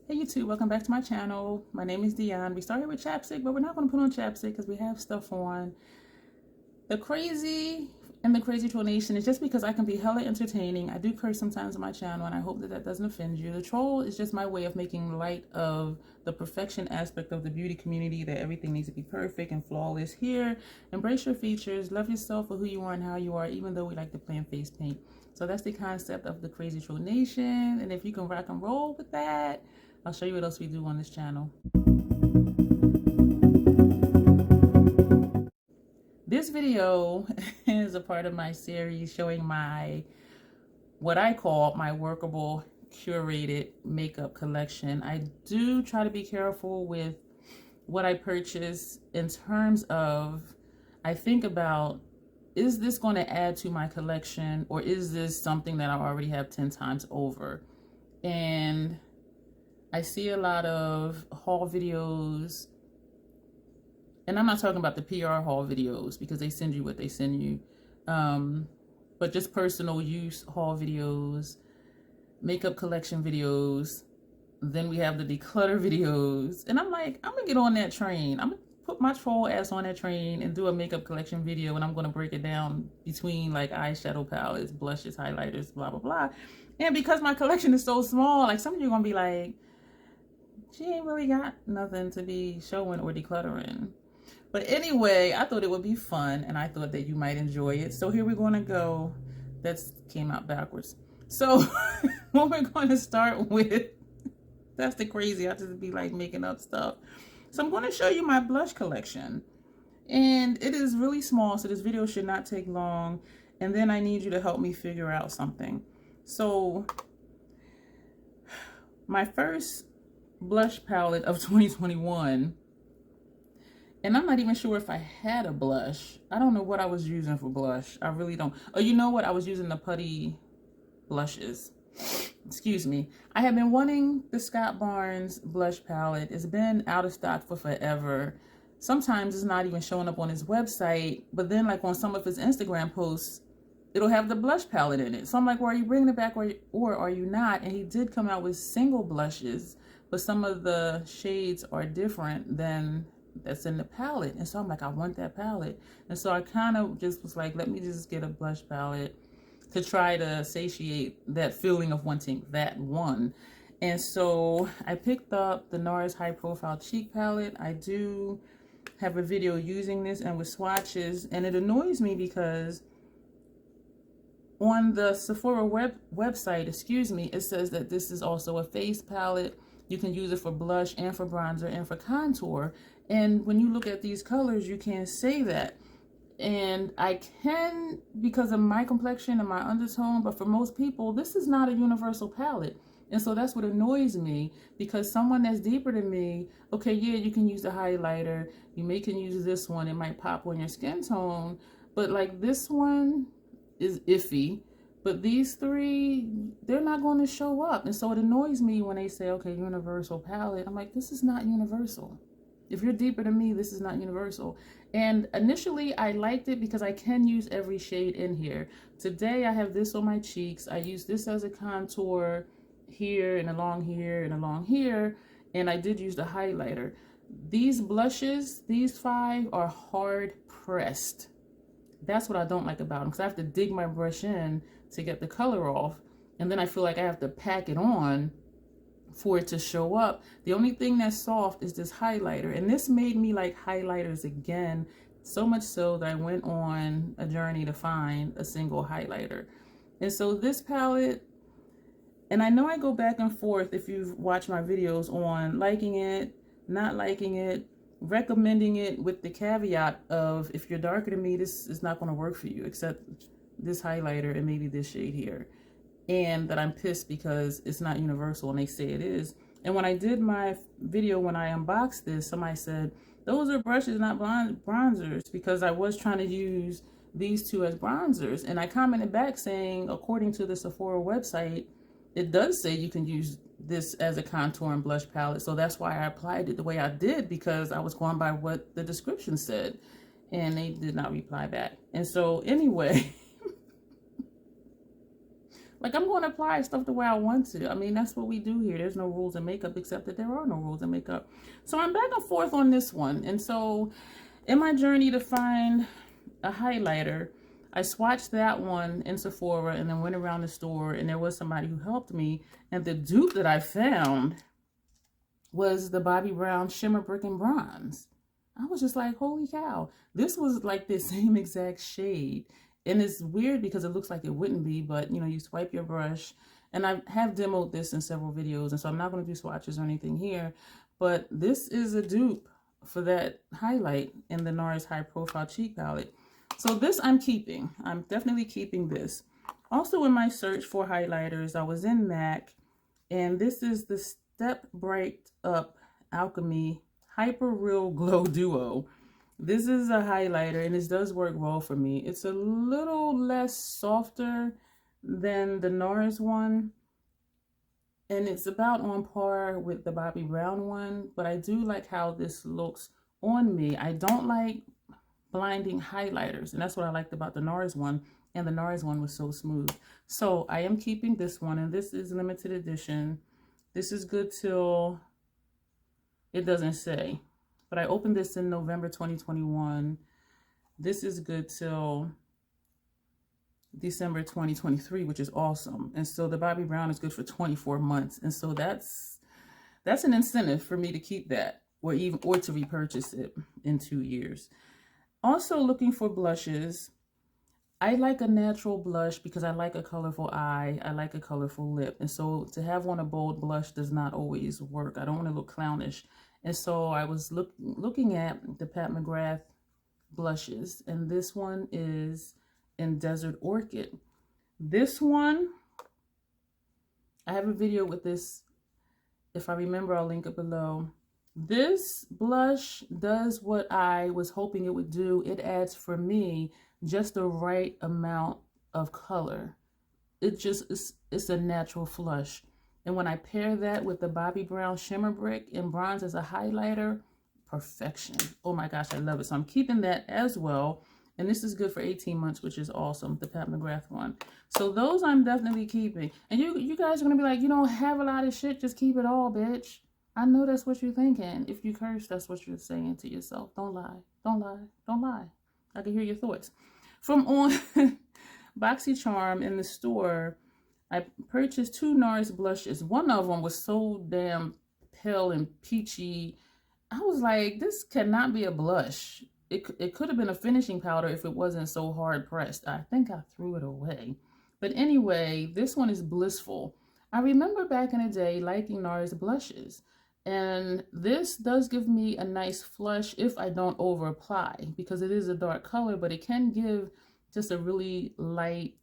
Hey YouTube, welcome back to my channel. My name is Dion. We started with chapstick, but we're not going to put on chapstick because we have stuff on. The crazy and the crazy troll nation is just because I can be hella entertaining. I do curse sometimes on my channel and I hope that that doesn't offend you. The troll is just my way of making light of the perfection aspect of the beauty community, that everything needs to be perfect and flawless here. Embrace your features, love yourself for who you are and how you are, even though we like to play in face paint. So that's the concept of the crazy troll nation, and if you can rock and roll with that, I'll show you what else we do on this channel. This video is a part of my series showing what I call my Workable curated makeup collection. I do try to be careful with what I purchase in terms of, I think about, is this going to add to my collection, or is this something that I already have 10 times over? And I see a lot of haul videos, and I'm not talking about the PR haul videos because they send you what they send you, but just personal use haul videos, makeup collection videos. Then we have the declutter videos, and I'm like, I'm gonna get on that train. I'm gonna put my troll ass on that train and do a makeup collection video, and I'm gonna break it down between like eyeshadow palettes, blushes, highlighters, blah blah blah. And because my collection is so small, like some of you are gonna be like, she ain't really got nothing to be showing or decluttering. But anyway, I thought it would be fun, and I thought that you might enjoy it. So here we're going to go. That came out backwards. So what we're going to start with, that's the crazy. I just be like making up stuff. So I'm going to show you my blush collection. And it is really small, so this video should not take long. And then I need you to help me figure out something. So my first blush palette of 2021, and I'm not even sure if I had a blush. I don't know what I was using for blush. I really don't. Oh, you know what? I was using the putty blushes. Excuse me. I have been wanting the Scott Barnes blush palette. It's been out of stock for forever. Sometimes it's not even showing up on his website, but then like on some of his Instagram posts, it'll have the blush palette in it. So I'm like, well, are you bringing it back or are you not? And he did come out with single blushes, but some of the shades are different than that's in the palette. And so I'm like, I want that palette. And so I kind of just was like, let me just get a blush palette to try to satiate that feeling of wanting that one. And so I picked up the Nars High Profile Cheek Palette. I do have a video using this and with swatches, and it annoys me because on the Sephora website, it says that this is also a face palette. You can use it for blush and for bronzer and for contour. And when you look at these colors, you can't say that. And I can because of my complexion and my undertone, but for most people, this is not a universal palette. And so that's what annoys me, because someone that's deeper than me, okay, yeah, you can use the highlighter. You can use this one. It might pop on your skin tone. But like this one is iffy. But these three, they're not going to show up. And so it annoys me when they say, okay, universal palette. I'm like, this is not universal. If you're deeper than me, this is not universal. And initially, I liked it because I can use every shade in here. Today, I have this on my cheeks. I use this as a contour here and along here and along here. And I did use the highlighter. These blushes, these 5 are hard pressed. That's what I don't like about them, because I have to dig my brush in to get the color off. And then I feel like I have to pack it on for it to show up. The only thing that's soft is this highlighter, and this made me like highlighters again, so much so that I went on a journey to find a single highlighter. And so this palette, and I know I go back and forth if you've watched my videos on liking it, not liking it, recommending it, with the caveat of, if you're darker than me, this is not going to work for you, except this highlighter and maybe this shade here. And that I'm pissed because it's not universal and they say it is. And when I did my video, when I unboxed this, somebody said, those are brushes, not bronzers, because I was trying to use these two as bronzers. And I commented back saying, according to the Sephora website, it does say you can use this as a contour and blush palette. So that's why I applied it the way I did, because I was going by what the description said. And they did not reply back. And so anyway, Like, I'm going to apply stuff the way I want to. I mean, that's what we do here. There's no rules in makeup, except that there are no rules in makeup. So I'm back and forth on this one. And so in my journey to find a highlighter, I swatched that one in Sephora and then went around the store, and there was somebody who helped me. And the dupe that I found was the Bobbi Brown Shimmer Brick and Bronze. I was just like, holy cow. This was like the same exact shade. And it's weird because it looks like it wouldn't be, but you know, you swipe your brush, and I have demoed this in several videos, and so I'm not going to do swatches or anything here, but this is a dupe for that highlight in the Nars High Profile Cheek Palette. So this I'm keeping. I'm definitely keeping this. Also in my search for highlighters, I was in MAC, and this is the Step Bright Up Alchemy Hyper Real Glow Duo. This is a highlighter, and this does work well for me. It's a little less softer than the Nars one, and it's about on par with the Bobbi Brown one, but I do like how this looks on me. I don't like blinding highlighters, and that's what I liked about the Nars one, and the Nars one was so smooth. So I am keeping this one, and this is limited edition. This is good till, it doesn't say, but I opened this in November 2021. This is good till December 2023, which is awesome. And so the Bobbi Brown is good for 24 months. And so that's an incentive for me to keep that, or to repurchase it in 2 years. Also looking for blushes. I like a natural blush because I like a colorful eye. I like a colorful lip. And so to have on a bold blush does not always work. I don't want to look clownish. And so I was looking at the Mcgrath Blushes, and this one is in Desert Orchid. This one, I have a video with this. If I remember, I'll link it below. This blush does what I was hoping it would do. It adds, for me, just the right amount of color. It just it's a natural flush. And when I pair that with the Bobbi Brown Shimmer Brick and Bronze as a highlighter, perfection. Oh my gosh, I love it. So I'm keeping that as well. And this is good for 18 months, which is awesome, the Pat McGrath one. So those I'm definitely keeping. And you guys are going to be like, you don't have a lot of shit, just keep it all, bitch. I know that's what you're thinking. If you curse, that's what you're saying to yourself. Don't lie. Don't lie. Don't lie. I can hear your thoughts. From on BoxyCharm in the store, I purchased 2 Nars blushes. One of them was so damn pale and peachy. I was like, this cannot be a blush. It could have been a finishing powder if it wasn't so hard pressed. I think I threw it away. But anyway, this one is Blissful. I remember back in the day liking Nars blushes. And this does give me a nice flush if I don't over apply, because it is a dark color, but it can give just a really light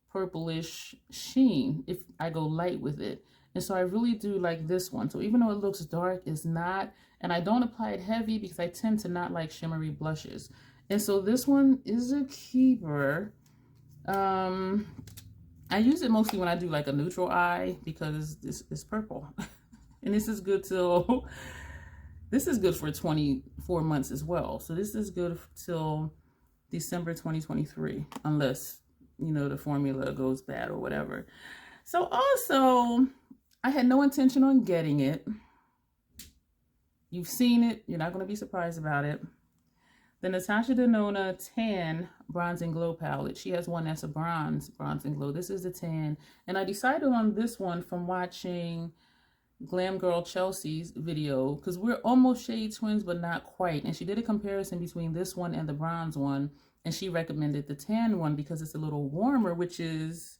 purplish sheen if I go light with it. And so I really do like this one. So even though it looks dark, it's not. And I don't apply it heavy because I tend to not like shimmery blushes. And so this one is a keeper. I use it mostly when I do like a neutral eye because this is purple. And this is good till, this is good for 24 months as well. So this is good till December 2023, unless, you know, the formula goes bad or whatever. So also, I had no intention on getting it. You've seen it. You're not going to be surprised about it. The Natasha Denona Tan Bronze and Glow palette. She has one that's a bronze and glow. This is the tan. And I decided on this one from watching Glam Girl Chelsea's video, because we're almost shade twins, but not quite. And she did a comparison between this one and the bronze one. And she recommended the tan one because it's a little warmer, which is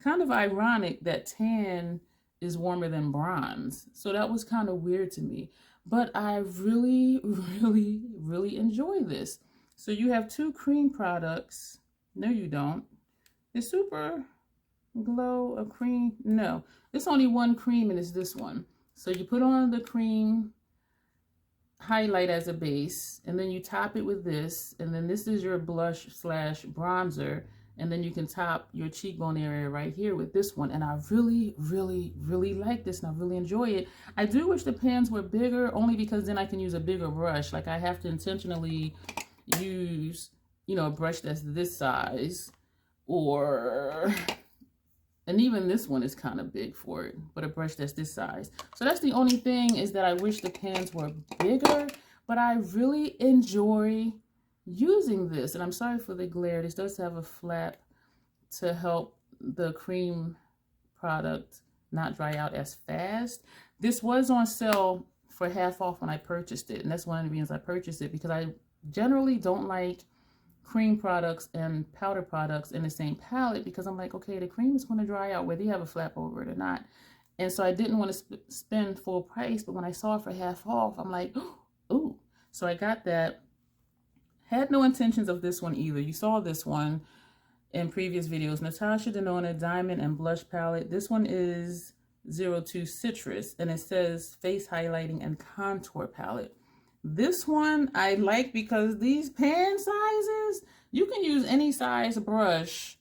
kind of ironic that tan is warmer than bronze. So that was kind of weird to me. But I really, really, really enjoy this. So you have 2 cream products. No, you don't. Is Super Glow a cream? No. It's only 1 cream, and it's this one. So you put on the cream highlight as a base, and then you top it with this, and then this is your blush / bronzer, and then you can top your cheekbone area right here with this one. And I really, really, really like this, and I really enjoy it. I do wish the pans were bigger, only because then I can use a bigger brush. Like, I have to intentionally use, you know, a brush that's this size, or And even this one is kind of big for it, but a brush that's this size. So that's the only thing, is that I wish the pans were bigger, but I really enjoy using this. And I'm sorry for the glare. This does have a flap to help the cream product not dry out as fast. This was on sale for half off when I purchased it. And that's one of the reasons I purchased it, because I generally don't like cream products and powder products in the same palette, because I'm like, okay, the cream is going to dry out whether you have a flap over it or not. And so I didn't want to spend full price, but when I saw it for half off, I'm like, ooh. So I got that. Had no intentions of this one either. You saw this one in previous videos. Natasha Denona Diamond and Blush Palette. This one is 02 Citrus, and it says Face Highlighting and Contour Palette. This one I like because these pan sizes, you can use any size brush.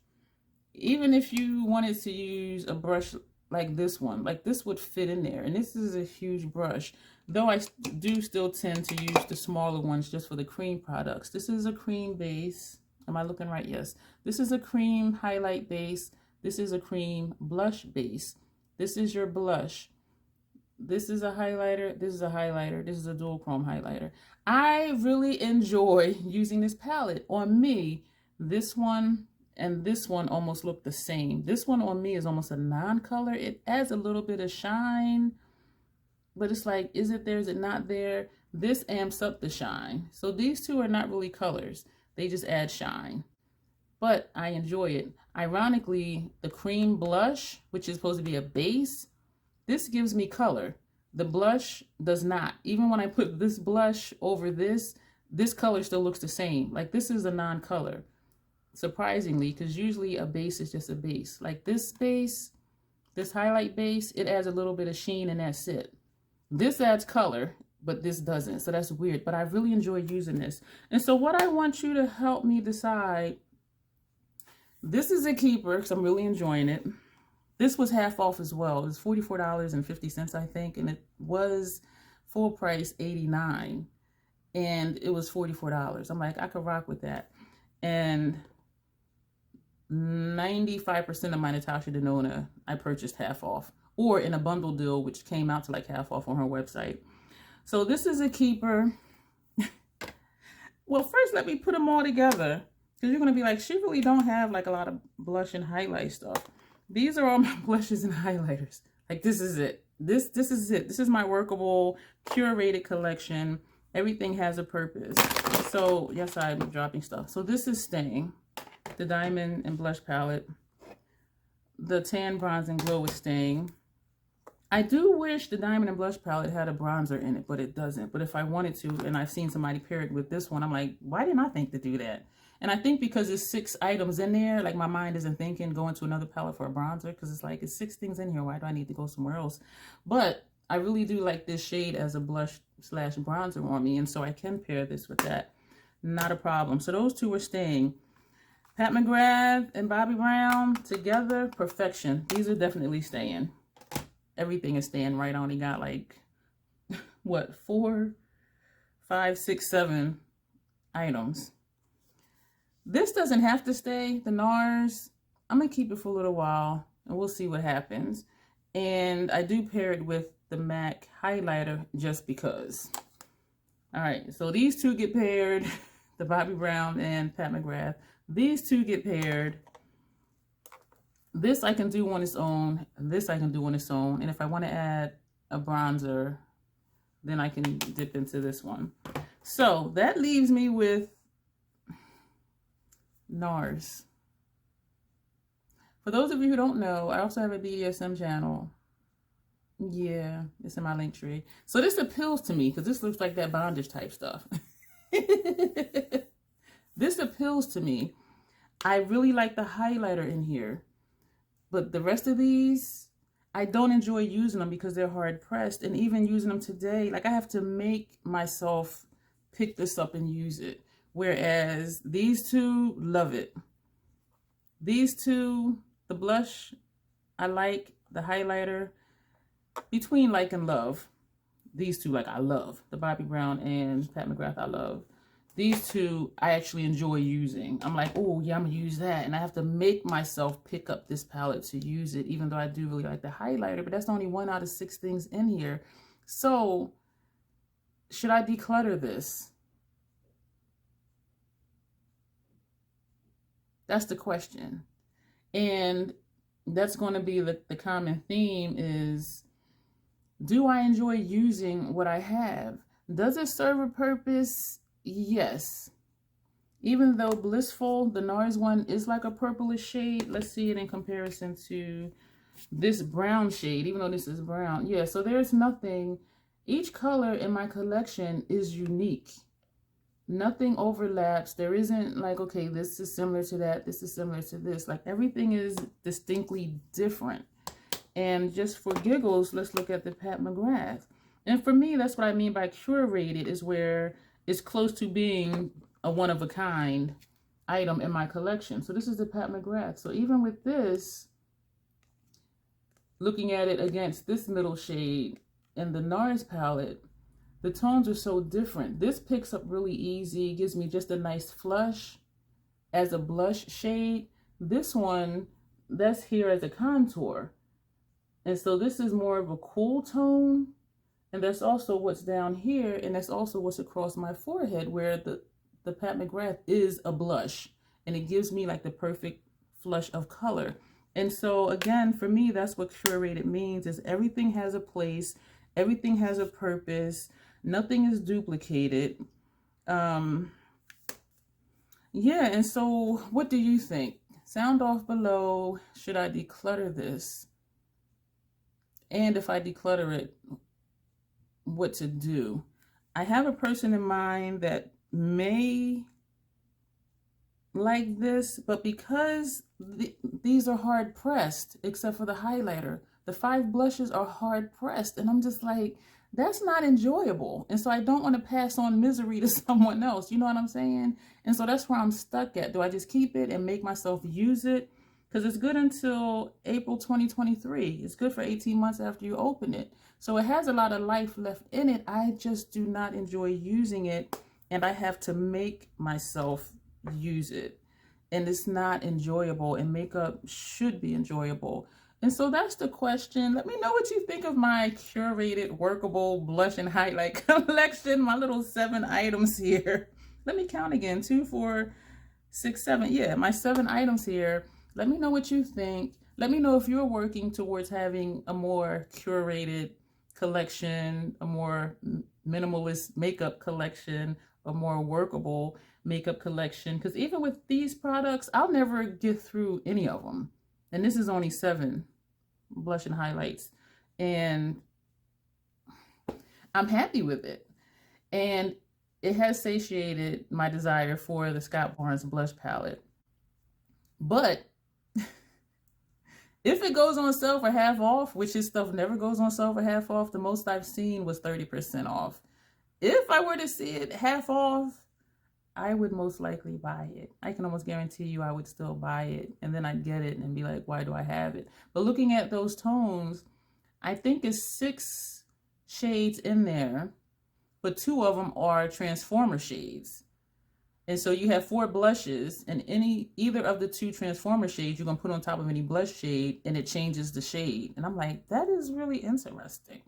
Even if you wanted to use a brush like this one, like this would fit in there. And this is a huge brush, though I do still tend to use the smaller ones just for the cream products. This is a cream base. Am I looking right? Yes. This is a cream highlight base. This is a cream blush base. This is your blush. This is a highlighter. This is a highlighter. This is a dual chrome highlighter. I really enjoy using this palette. On me, this one and this one almost look the same. This one on me is almost a non-color. It adds a little bit of shine, but it's like, is it there? Is it not there? This amps up the shine. So these two are not really colors. They just add shine. But I enjoy it. Ironically, the cream blush, which is supposed to be a base, this gives me color. The blush does not. Even when I put this blush over this color still looks the same. Like this is a non-color, surprisingly, because usually a base is just a base. Like this base, this highlight base, it adds a little bit of sheen and that's it. This adds color, but this doesn't. So that's weird, but I really enjoy using this. And so what I want you to help me decide, this is a keeper because I'm really enjoying it. This was half off as well. It was $44.50, I think, and it was full price $89, and it was $44. I'm like, I could rock with that. And 95% of my Natasha Denona I purchased half off, or in a bundle deal, which came out to like half off on her website. So this is a keeper. Well, first let me put them all together, because you're gonna be like, she really don't have like a lot of blush and highlight stuff. These are all my blushes and highlighters. Like this is it. This is it. This is my Workable curated collection. Everything has a purpose. So yes, I'm dropping stuff. So this is staying. The Diamond and Blush palette. The Tan Bronze and Glow is staying. I do wish the Diamond and Blush palette had a bronzer in it, but it doesn't. But if I wanted to, and I've seen somebody pair it with this one, I'm like, why didn't I think to do that? And I think because there's 6 items in there, like my mind isn't thinking going to another palette for a bronzer, because it's like, it's 6 things in here. Why do I need to go somewhere else? But I really do like this shade as a blush slash bronzer on me. And so I can pair this with that. Not a problem. So those two are staying. Pat McGrath and Bobbi Brown together, perfection. These are definitely staying. Everything is staying right. I only got like, what, 4, 5, 6, 7 items. This doesn't have to stay. The Nars, I'm going to keep it for a little while and we'll see what happens. And I do pair it with the MAC highlighter just because. All right, so these two get paired, the Bobbi Brown and Pat McGrath. These two get paired. This I can do on its own. This I can do on its own. And if I want to add a bronzer, then I can dip into this one. So that leaves me with Nars. For those of you who don't know, I also have a BDSM channel. Yeah, it's in my link tree. So this appeals to me because this looks like that bondage type stuff. This appeals to me. I really like the highlighter in here. But the rest of these, I don't enjoy using them because they're hard pressed. And even using them today, like I have to make myself pick this up and use it. Whereas these two, love it. These two, the blush, I like. The highlighter, between like and love. These two, like I love. The Bobbi Brown and Pat McGrath, I love. these two I actually enjoy using. I'm like, oh yeah, I'm gonna use that. And I have to make myself pick up this palette to use it, even though I do really like the highlighter, but that's only 1 out of 6 things in here. So should I declutter this? That's the question. And that's going to be the common theme is, do I enjoy using what I have? Does it serve a purpose? Yes. Even though Blissful, the Nars one, is like a purplish shade. Let's see it in comparison to this brown shade, even though this is brown. Yeah, so there's nothing. Each color in my collection is unique. Nothing overlaps. There isn't like, okay, this is similar to that. This is similar to this. Like everything is distinctly different. And just for giggles, let's look at the Pat McGrath. And for me, that's what I mean by curated, is where it's close to being a one-of-a-kind item in my collection. So this is the Pat McGrath. So even with this, looking at it against this middle shade in the Nars palette, the tones are so different. This picks up really easy, gives me just a nice flush as a blush shade. This one, that's here as a contour. And so this is more of a cool tone. And that's also what's down here. And that's also what's across my forehead, where the Pat McGrath is a blush. And it gives me like the perfect flush of color. And so again, for me, that's what curated means, is everything has a place. Everything has a purpose. Nothing is duplicated. Yeah, and so what do you think? Sound off below. Should I declutter this? And if I declutter it, what to do? I have a person in mind that may like this, but because these are hard pressed, except for the highlighter, the 5 blushes are hard pressed, and I'm just like, that's not enjoyable. And so I don't want to pass on misery to someone else. You know what I'm saying? And so that's where I'm stuck at. Do I just keep it and make myself use it? Because it's good until April 2023. It's good for 18 months after you open it. So it has a lot of life left in it. I just do not enjoy using it. And I have to make myself use it. And it's not enjoyable. And makeup should be enjoyable. And so that's the question. Let me know what you think of my curated workable blush and highlight collection. My little 7 items here. Let me count again. 2, 4, 6, 7. Yeah, my 7 items here. Let me know what you think. Let me know if you're working towards having a more curated collection, a more minimalist makeup collection, a more workable makeup collection. Because even with these products, I'll never get through any of them. And this is only 7 blush and highlights. And I'm happy with it. And it has satiated my desire for the Scott Barnes blush palette. But if it goes on sale for half off, which his stuff never goes on sale for half off, the most I've seen was 30% off. If I were to see it half off, I would most likely buy it. I can almost guarantee you I would still buy it. And then I'd get it and be like, why do I have it? But looking at those tones, I think it's 6 shades in there, but 2 of them are transformer shades. And so you have 4 blushes, and either of the 2 transformer shades you can put on top of any blush shade, and it changes the shade. And I'm like, that is really interesting.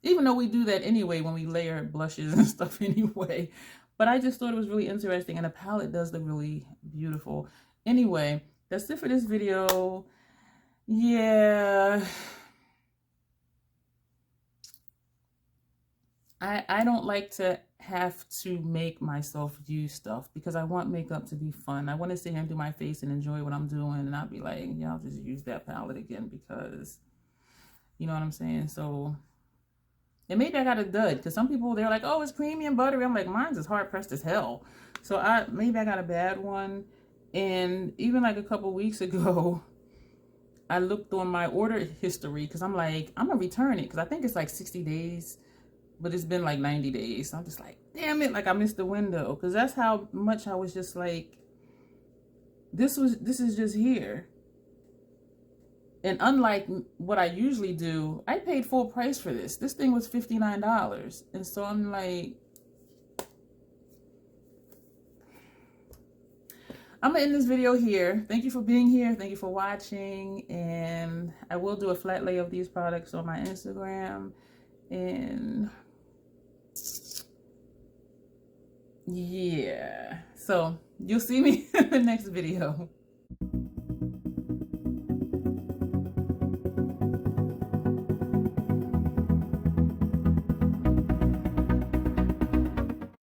Even though we do that anyway when we layer blushes and stuff anyway. But I just thought it was really interesting, and the palette does look really beautiful. Anyway, that's it for this video. Yeah. I don't like to have to make myself use stuff because I want makeup to be fun. I want to sit here and do my face and enjoy what I'm doing, and I'll be like, yeah, I'll just use that palette again because, you know what I'm saying? So, and maybe I got a dud because some people, they're like, oh, it's creamy and buttery. I'm like, mine's is hard pressed as hell. So maybe I got a bad one. And even like a couple weeks ago, I looked on my order history because I'm like, I'm going to return it because I think it's like 60 days. But it's been like 90 days. So I'm just like, damn it, like I missed the window. Because that's how much I was just like, this is just here. And unlike what I usually do, I paid full price for this. This thing was $59. And so I'm like, I'm gonna end this video here. Thank you for being here. Thank you for watching. And I will do a flat lay of these products on my Instagram. And yeah, so you'll see me in the next video.